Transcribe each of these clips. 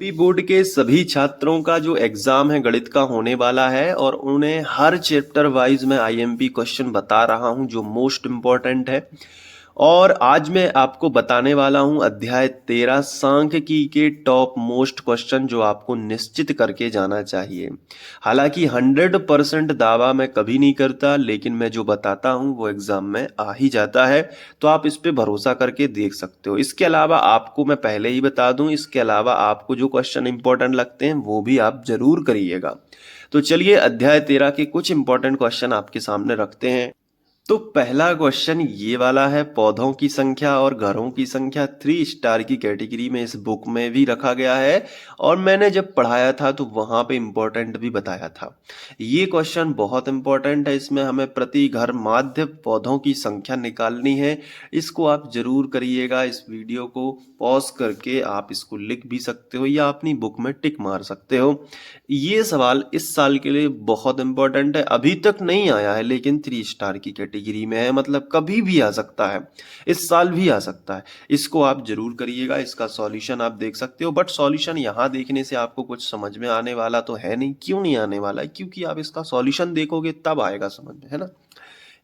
UP board के सभी छात्रों का जो एग्जाम है गणित का होने वाला है और उन्हें हर चैप्टर वाइज मैं आईएमपी क्वेश्चन बता रहा हूं जो मोस्ट इम्पोर्टेंट है। और आज मैं आपको बताने वाला हूं अध्याय 13 सांख्यिकी के टॉप मोस्ट क्वेश्चन जो आपको निश्चित करके जाना चाहिए। हालांकि 100% दावा मैं कभी नहीं करता, लेकिन मैं जो बताता हूं वो एग्जाम में आ ही जाता है, तो आप इस पे भरोसा करके देख सकते हो। इसके अलावा आपको मैं पहले ही बता दूं, इसके अलावा आपको जो क्वेश्चन इंपॉर्टेंट लगते हैं वो भी आप जरूर करिएगा। तो चलिए अध्याय 13 के कुछ इंपॉर्टेंट क्वेश्चन आपके सामने रखते हैं। तो पहला क्वेश्चन ये वाला है, पौधों की संख्या और घरों की संख्या 3 स्टार की कैटेगरी में इस बुक में भी रखा गया है और मैंने जब पढ़ाया था तो वहां पे इम्पोर्टेंट भी बताया था। ये क्वेश्चन बहुत इंपॉर्टेंट है, इसमें हमें प्रति घर माध्य पौधों की संख्या निकालनी है। इसको आप जरूर करिएगा। इस वीडियो को पॉज करके आप इसको लिख भी सकते हो या अपनी बुक में टिक मार सकते हो। ये सवाल इस साल के लिए बहुत इंपॉर्टेंट है, अभी तक नहीं आया है लेकिन 3 स्टार की कैटेगरी में है, मतलब कभी भी आ सकता है, इस साल भी आ सकता है। इसको आप जरूर करिएगा। इसका सॉल्यूशन आप देख सकते हो, बट सॉल्यूशन यहाँ देखने से आपको कुछ समझ में आने वाला तो है नहीं। क्यों नहीं आने वाला है? क्योंकि आप इसका सॉल्यूशन देखोगे तब आएगा समझ में, है ना।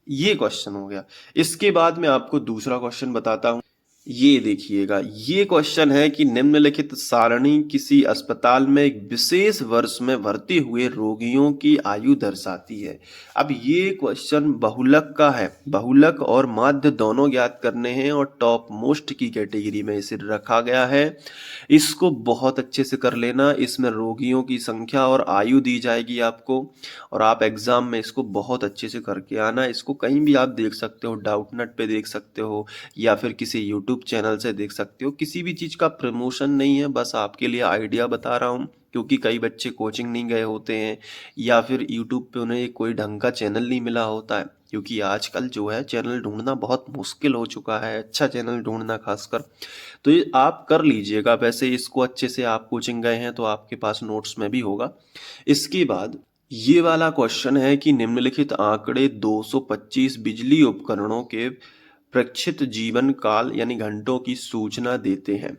ये क्वेश्चन हो गया। इसके बाद मैं आपको दूसरा क्वेश्चन बताता हूँ। ये देखिएगा, ये क्वेश्चन है कि निम्नलिखित सारणी किसी अस्पताल में एक विशेष वर्ष में भर्ती हुए रोगियों की आयु दर्शाती है। अब ये क्वेश्चन बहुलक का है, बहुलक और माध्य दोनों ज्ञात करने हैं और टॉप मोस्ट की कैटेगरी में इसे रखा गया है। इसको बहुत अच्छे से कर लेना। इसमें रोगियों की संख्या और आयु दी जाएगी आपको और आप एग्जाम में इसको बहुत अच्छे से करके आना। इसको कहीं भी आप देख सकते हो, डाउटनट पे देख सकते हो या फिर किसी यूट्यूब चैनल से देख सकते हो। किसी भी चीज़ का प्रमोशन नहीं है, बस आपके लिए आइडिया बता रहा हूँ, क्योंकि कई बच्चे कोचिंग नहीं गए होते हैं या फिर यूट्यूब पे उन्हें कोई ढंग का चैनल नहीं मिला होता है, क्योंकि आजकल जो है चैनल ढूंढना बहुत मुश्किल हो चुका है, अच्छा चैनल ढूंढना खासकर। तो ये आप कर लीजिएगा। वैसे इसको अच्छे से आप कोचिंग गए हैं तो आपके पास नोट्स में भी होगा। इसके बाद ये वाला क्वेश्चन है कि निम्नलिखित आंकड़े 225 बिजली उपकरणों के प्रेक्षित जीवन काल यानी घंटों की सूचना देते हैं।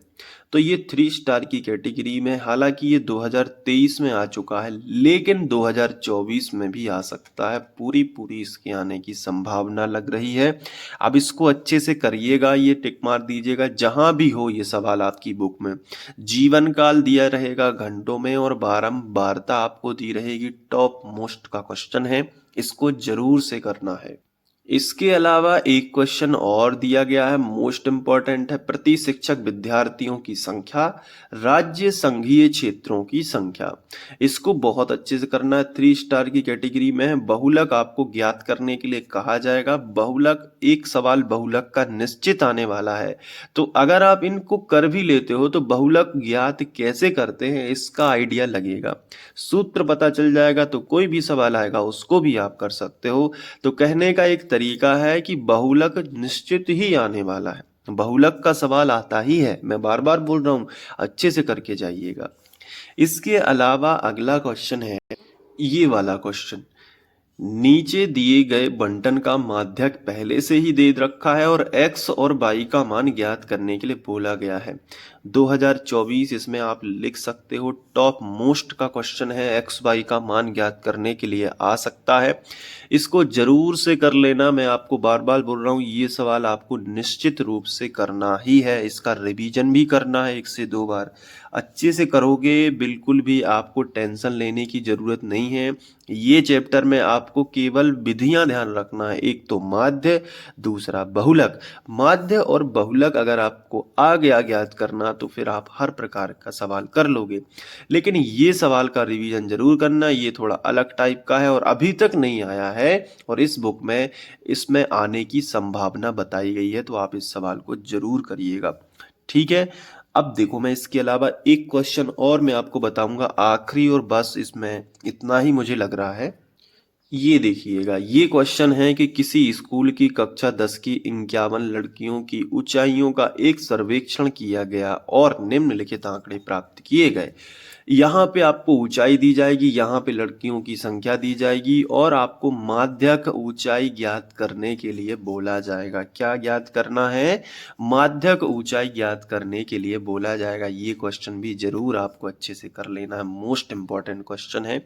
तो ये 3 स्टार की कैटेगरी में, हालांकि ये 2023 में आ चुका है लेकिन 2024 में भी आ सकता है। पूरी पूरी इसके आने की संभावना लग रही है। अब इसको अच्छे से करिएगा, ये टिक मार दीजिएगा जहां भी हो ये सवाल आपकी बुक में। जीवन काल दिया रहेगा घंटों में और बारंबारता आपको दी रहेगी। टॉप मोस्ट का क्वेश्चन है, इसको जरूर से करना है। इसके अलावा एक क्वेश्चन और दिया गया है, मोस्ट इंपॉर्टेंट है, प्रति शिक्षक विद्यार्थियों की संख्या, राज्य संघीय क्षेत्रों की संख्या। इसको बहुत अच्छे से करना है। 3 स्टार की कैटेगरी में है। बहुलक आपको ज्ञात करने के लिए कहा जाएगा। बहुलक एक सवाल बहुलक का निश्चित आने वाला है, तो अगर आप इनको कर भी लेते हो तो बहुलक ज्ञात कैसे करते हैं इसका आइडिया लगेगा, सूत्र पता चल जाएगा, तो कोई भी सवाल आएगा उसको भी आप कर सकते हो। तो कहने का एक तरीका है कि बहुलक निश्चित ही आने वाला है, बहुलक का सवाल आता ही है। मैं बार बार बोल रहा हूं, अच्छे से करके जाइएगा। इसके अलावा अगला क्वेश्चन है ये वाला क्वेश्चन, नीचे दिए गए बंटन का माध्यक पहले से ही दे रखा है और x और y का मान ज्ञात करने के लिए बोला गया है। 2024 इसमें आप लिख सकते हो। टॉप मोस्ट का क्वेश्चन है, x y का मान ज्ञात करने के लिए आ सकता है। इसको जरूर से कर लेना। मैं आपको बार बार बोल रहा हूँ, ये सवाल आपको निश्चित रूप से करना ही है। इसका रिवीजन भी करना है 1 से 2 बार। अच्छे से करोगे, बिल्कुल भी आपको टेंशन लेने की जरूरत नहीं है। ये चैप्टर में आपको केवल विधियां ध्यान रखना है, एक तो माध्य, दूसरा बहुलक। माध्य और बहुलक अगर आपको आ गया ज्ञात करना तो फिर आप हर प्रकार का सवाल कर लोगे, लेकिन ये सवाल का रिवीजन जरूर करना। ये थोड़ा अलग टाइप का है और अभी तक नहीं आया है और इस बुक में इसमें आने की संभावना बताई गई है, तो आप इस सवाल को जरूर करिएगा। ठीक है। अब देखो, मैं इसके अलावा एक क्वेश्चन और मैं आपको बताऊंगा आखिरी, और बस इसमें इतना ही मुझे लग रहा है। ये देखिएगा, ये क्वेश्चन है कि किसी स्कूल की कक्षा 10 की 51 लड़कियों की ऊंचाइयों का एक सर्वेक्षण किया गया और निम्नलिखित आंकड़े प्राप्त किए गए। यहाँ पे आपको ऊंचाई दी जाएगी, यहाँ पे लड़कियों की संख्या दी जाएगी और आपको माध्यक ऊंचाई ज्ञात करने के लिए बोला जाएगा। क्या ज्ञात करना है? माध्यक ऊंचाई ज्ञात करने के लिए बोला जाएगा। ये क्वेश्चन भी जरूर आपको अच्छे से कर लेना है, मोस्ट इंपॉर्टेंट क्वेश्चन है।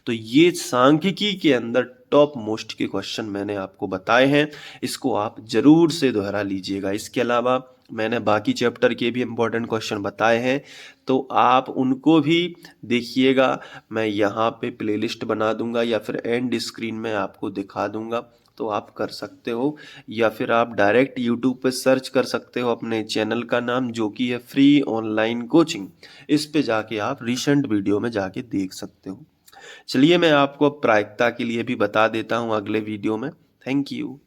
तो ये सांख्यिकी के अंदर टॉप मोस्ट के क्वेश्चन मैंने आपको बताए हैं, इसको आप जरूर से दोहरा लीजिएगा। इसके अलावा मैंने बाकी चैप्टर के भी इम्पोर्टेंट क्वेश्चन बताए हैं, तो आप उनको भी देखिएगा। मैं यहाँ पे प्लेलिस्ट बना दूंगा या फिर एंड स्क्रीन में आपको दिखा दूंगा, तो आप कर सकते हो, या फिर आप डायरेक्ट यूट्यूब पे सर्च कर सकते हो अपने चैनल का नाम, जो कि है फ्री ऑनलाइन कोचिंग। इस पे जाके आप रिसेंट वीडियो में जाके देख सकते हो। चलिए मैं आपको अब प्रायिकता के लिए भी बता देता हूँ अगले वीडियो में। Thank you.